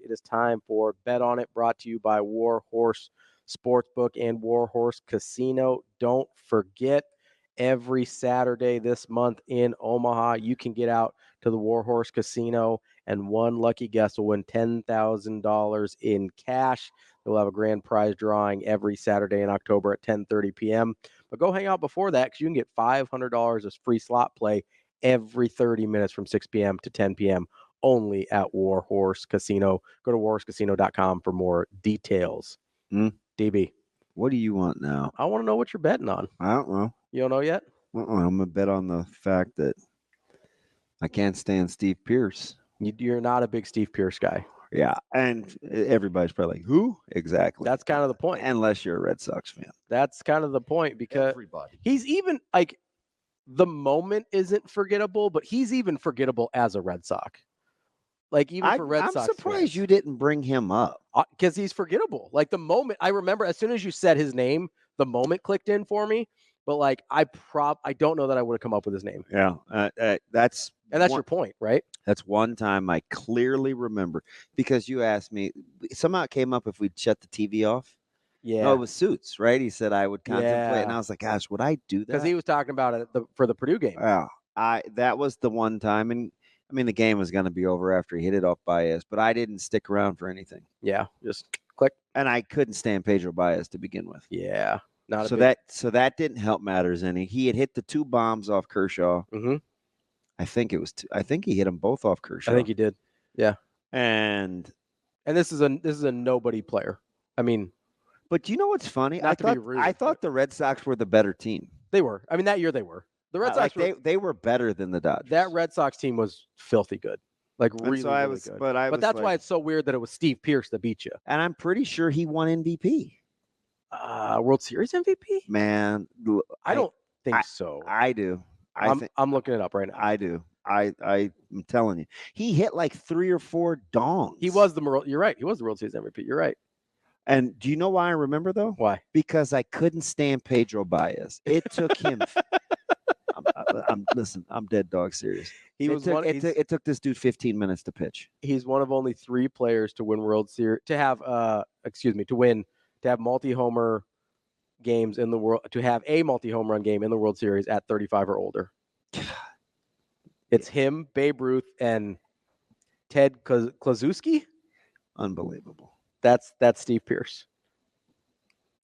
It is time for Bet On It, brought to you by War Horse Sportsbook and War Horse Casino. Don't forget, every Saturday this month in Omaha, you can get out to the War Horse Casino, and one lucky guest will win $10,000 in cash. We'll have a grand prize drawing every Saturday in October at 10:30 p.m. But go hang out before that, because you can get $500 of free slot play every 30 minutes from 6 p.m. to 10 p.m. only at War Horse Casino. Go to warhorsecasino.com for more details. DB, what do you want now? I want to know what you're betting on. I don't know. You don't know yet? I'm going to bet on the fact that I can't stand Steve Pierce. You're not a big Steve Pierce guy. Yeah, and everybody's probably like, who? Exactly. That's kind of the point. Unless you're a Red Sox fan. That's kind of the point, because he's even, like, the moment isn't forgettable, but he's even forgettable as a Red Sox. Like, even for Red Sox I'm surprised fans. You didn't bring him up. Because he's forgettable. Like, the moment, I remember as soon as you said his name, the moment clicked in for me. But, like, I don't know that I would have come up with his name. Yeah, that's your point, right? That's one time I clearly remember, because you asked me, somehow it came up if we'd shut the TV off. Yeah. No, it was Suits, right? He said I would contemplate, and I was like, gosh, would I do that? Because he was talking about it for the Purdue game. Yeah, that was the one time, and I mean, the game was going to be over after he hit it off Baez, but I didn't stick around for anything. Yeah, just click. And I couldn't stand Pedro Baez to begin with. Yeah. So that didn't help matters any. He had hit the 2 bombs off Kershaw. Mm-hmm. I think it was 2. I think he hit them both off Kershaw. I think he did. Yeah. And this is a nobody player. I mean, but you know what's funny? I thought the Red Sox were the better team. They were. I mean, that year they were. The Red Sox they were better than the Dodgers. That Red Sox team was filthy good. Like, really, really good. But that's why it's so weird that it was Steve Pierce that beat you. And I'm pretty sure he won MVP. World Series MVP? Man, I don't think so. I do. I'm looking it up right now. I do. I'm telling you, he hit like 3 or 4 dongs. He was you're right. He was the World Series MVP. You're right. And do you know why I remember, though? Why? Because I couldn't stand Pedro Baez. It took him. Listen, I'm dead dog serious. It took this dude 15 minutes to pitch. He's one of only 3 players to win World Series, to have multi-homer games in the world, to have a multi-home run game in the World Series at 35 or older. It's him, Babe Ruth, and Ted Klaczewski. Unbelievable. That's Steve Pierce.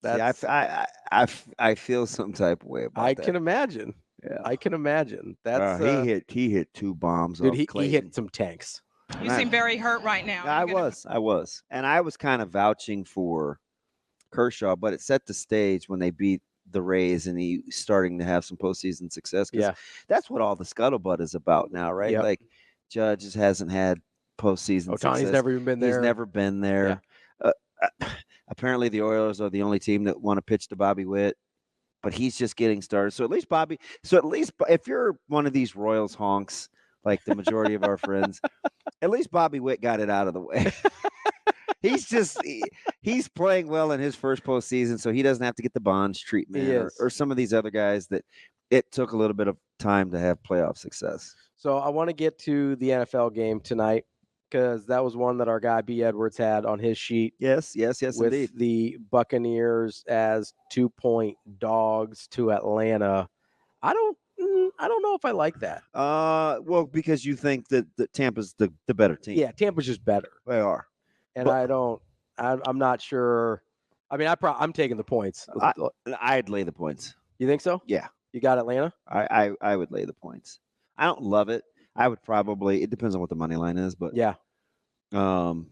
I feel some type of way about that. I can imagine. Yeah. I can imagine. That's he hit 2 bombs. Dude, he hit some tanks. You seem very hurt right now. I was. And I was kind of vouching for Kershaw, but it set the stage when they beat the Rays and he starting to have some postseason success. Yeah. That's what all the scuttlebutt is about now, right? Yep. Like, Judge hasn't had postseason success. Ohtani's never even been there. He's never been there. Yeah. Apparently the Orioles are the only team that want to pitch to Bobby Witt, but he's just getting started. So at least if you're one of these Royals honks, like the majority of our friends, at least Bobby Witt got it out of the way. He's playing well in his first postseason, so he doesn't have to get the Bonds treatment or some of these other guys that it took a little bit of time to have playoff success. So I want to get to the NFL game tonight, because that was one that our guy B. Edwards had on his sheet. Yes, with indeed. The Buccaneers as 2-point dogs to Atlanta. I don't know if I like that. Well, because you think that Tampa's the better team. Yeah, Tampa's just better. They are. And I'm not sure. I mean, I'm taking the points. I'd lay the points. You think so? Yeah. You got Atlanta? I would lay the points. I don't love it. I would probably. It depends on what the money line is, but yeah. Because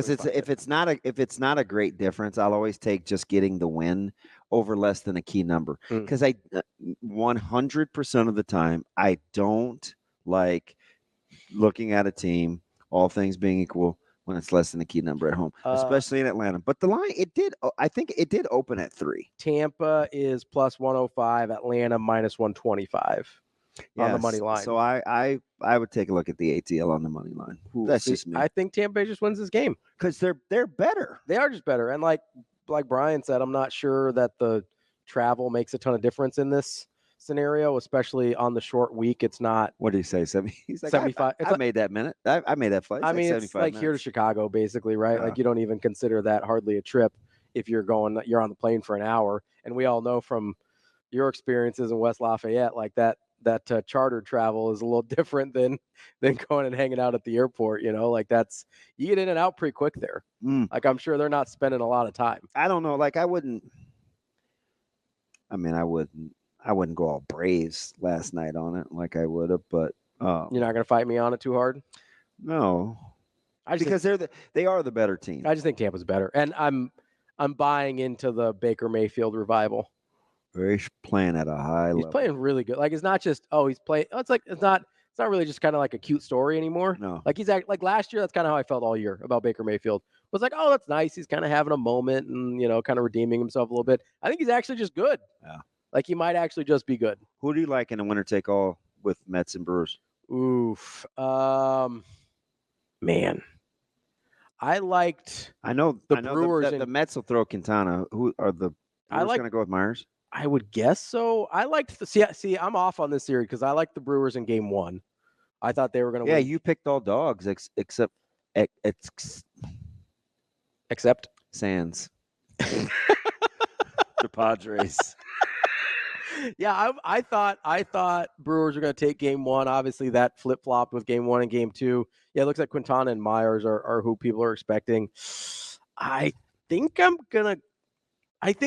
if it's not a great difference, I'll always take just getting the win over less than a key number. Because 100% of the time I don't like looking at a team, all things being equal, when it's less than a key number at home, especially in Atlanta. But the line, I think it did open at 3. Tampa is plus 105, Atlanta minus 125 on the money line. So I would take a look at the ATL on the money line. That's just me. I think Tampa Bay just wins this game because they're better. They are just better, and like Brian said, I'm not sure that the travel makes a ton of difference in this scenario, especially on the short week. It's not What do you say? 70? He's like, 75. I made that minute. I made that flight. I It's mean, like it's like 75 here to minutes. Chicago, basically, right? Yeah. Like you don't even consider that hardly a trip if you're on the plane for an hour. And we all know from your experiences in West Lafayette, like that charter travel is a little different than going and hanging out at the airport. Like you get in and out pretty quick there. Like I'm sure they're not spending a lot of time. I don't know. Like I wouldn't go all Braves last night on it like I would have, but You're not gonna fight me on it too hard. no, because they are the better team. I just think Tampa's better, and I'm buying into the Baker Mayfield revival. He's playing at a high level. He's playing really good. Like it's not just he's playing. It's not really just kind of like a cute story anymore. No, like he's like last year. That's kind of how I felt all year about Baker Mayfield. Was like, oh, that's nice. He's kind of having a moment and kind of redeeming himself a little bit. I think he's actually just good. Yeah, like he might actually just be good. Who do you like in a winner take all with Mets and Brewers? Oof, man. I know the Brewers. The Mets will throw Quintana. Who are the Brewers going to go with Myers? I would guess so. I liked see. I'm off on this series because I liked the Brewers in Game 1. I thought they were going to win. Yeah, you picked all dogs except Sands. The Padres. Yeah, I thought Brewers were going to take Game 1. Obviously, that flip flopped with Game 1 and Game 2. Yeah, it looks like Quintana and Myers are who people are expecting. I think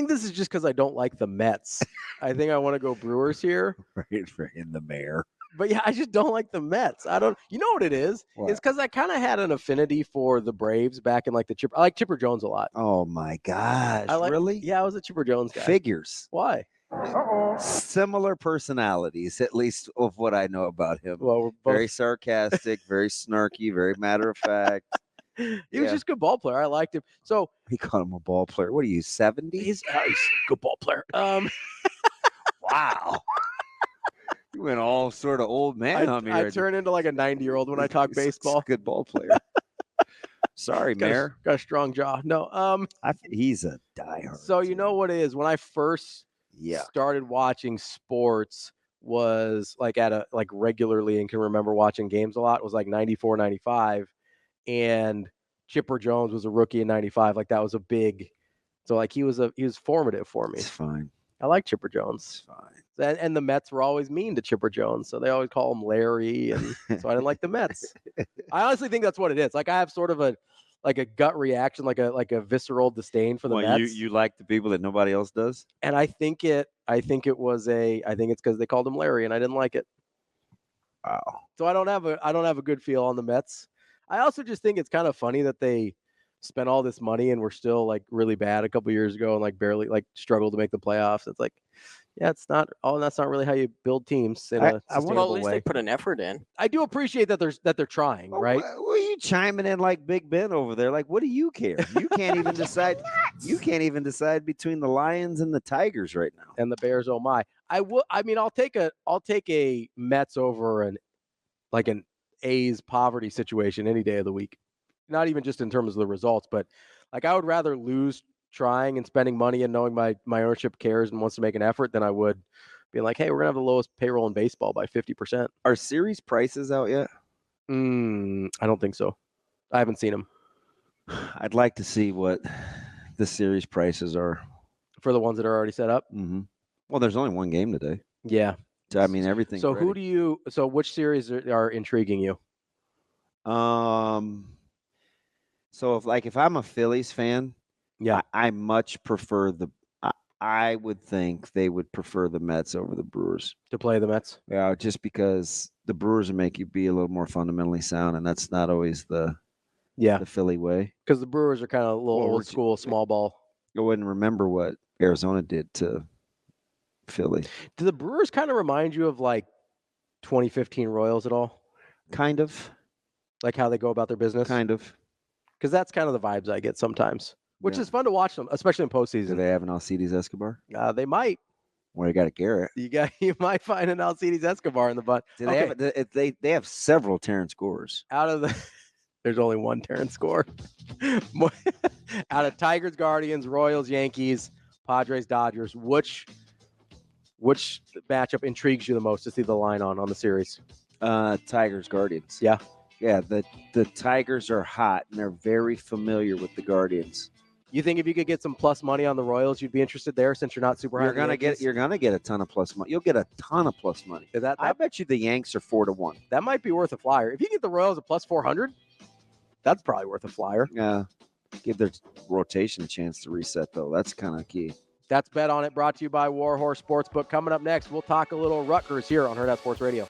this is just because I don't like the Mets. I think I want to go Brewers here. Right in the mayor. But yeah, I just don't like the Mets. I don't. You know what it is? What? It's because I kind of had an affinity for the Braves back in like the Chipper. I like Chipper Jones a lot. Oh my gosh! Really? Yeah, I was a Chipper Jones guy. Figures. Why? Similar personalities, at least of what I know about him. Well, we're both... very sarcastic, very snarky, very matter of fact. He was just a good ball player. I liked him. So he called him a ball player. What are you, 70? He's a good ball player. Wow. You went all sort of old man on me. I turn into like a 90-year-old when I talk baseball. Good ball player. Sorry, Mayor. Got a strong jaw. No, he's a diehard. So you know what it is? When I first started watching sports was like regularly and can remember watching games a lot. It was like 94, 95. And Chipper Jones was a rookie in 95. Like that was a big, so like he was formative for me. It's fine. I like Chipper Jones. It's fine. And the Mets were always mean to Chipper Jones, so they always call him Larry, and so I didn't like the Mets. I honestly think that's what it is. Like I have sort of a gut reaction, like a visceral disdain for the Mets. You like the people that nobody else does, and I think it's because they called him Larry, and I didn't like it. Wow. So I don't have a good feel on the Mets. I also just think it's kind of funny that they spent all this money and were still like really bad a couple years ago and like barely like struggled to make the playoffs. It's like, yeah, that's not really how you build teams in a sustainable well, at least way. they put an effort in. I do appreciate that they're trying, right? Well, you chiming in like Big Ben over there? Like, what do you care? You can't even decide. You can't even decide between the Lions and the Tigers right now. And the Bears. Oh my! I'll take a Mets over an A's poverty situation any day of the week. Not even just in terms of the results, but like I would rather lose trying and spending money and knowing my ownership cares and wants to make an effort than I would being like, hey, we're gonna have the lowest payroll in baseball by 50%. Are series prices out yet? I don't think so. I haven't seen them. I'd like to see what the series prices are for the ones that are already set up. Mm-hmm. Well, there's only one game today. Yeah. So, I mean, everything. So which series are intriguing you? So if I'm a Phillies fan, yeah, I much prefer I would think they would prefer the Mets over the Brewers. To play the Mets? Yeah, just because the Brewers will make you be a little more fundamentally sound, and that's not always the Philly way. Because the Brewers are kind of a little old school, small ball. Go ahead and remember what Arizona did to Philly. Do the Brewers kind of remind you of like 2015 Royals at all? Kind of. Like how they go about their business? Kind of. Because that's kind of the vibes I get sometimes. Which is fun to watch them, especially in postseason. Do they have an Alcides Escobar? They might. Well, you got a Garrett. You might find an Alcides Escobar in the butt. They have several Terrence Gores. There's only one Terrence Gore. Out of Tigers, Guardians, Royals, Yankees, Padres, Dodgers, which Which matchup intrigues you the most to see the line on the series? Tigers, Guardians. Yeah. Yeah, the Tigers are hot, and they're very familiar with the Guardians. You think if you could get some plus money on the Royals, you'd be interested there since you're not super high? You're gonna get a ton of plus money. You'll get a ton of plus money. I bet you the Yanks are 4-1. That might be worth a flyer. If you get the Royals at plus 400, that's probably worth a flyer. Yeah. Give their rotation a chance to reset, though. That's kind of key. That's Bet On It, brought to you by Warhorse Sportsbook. Coming up next, we'll talk a little Rutgers here on Hurrdat Sports Radio.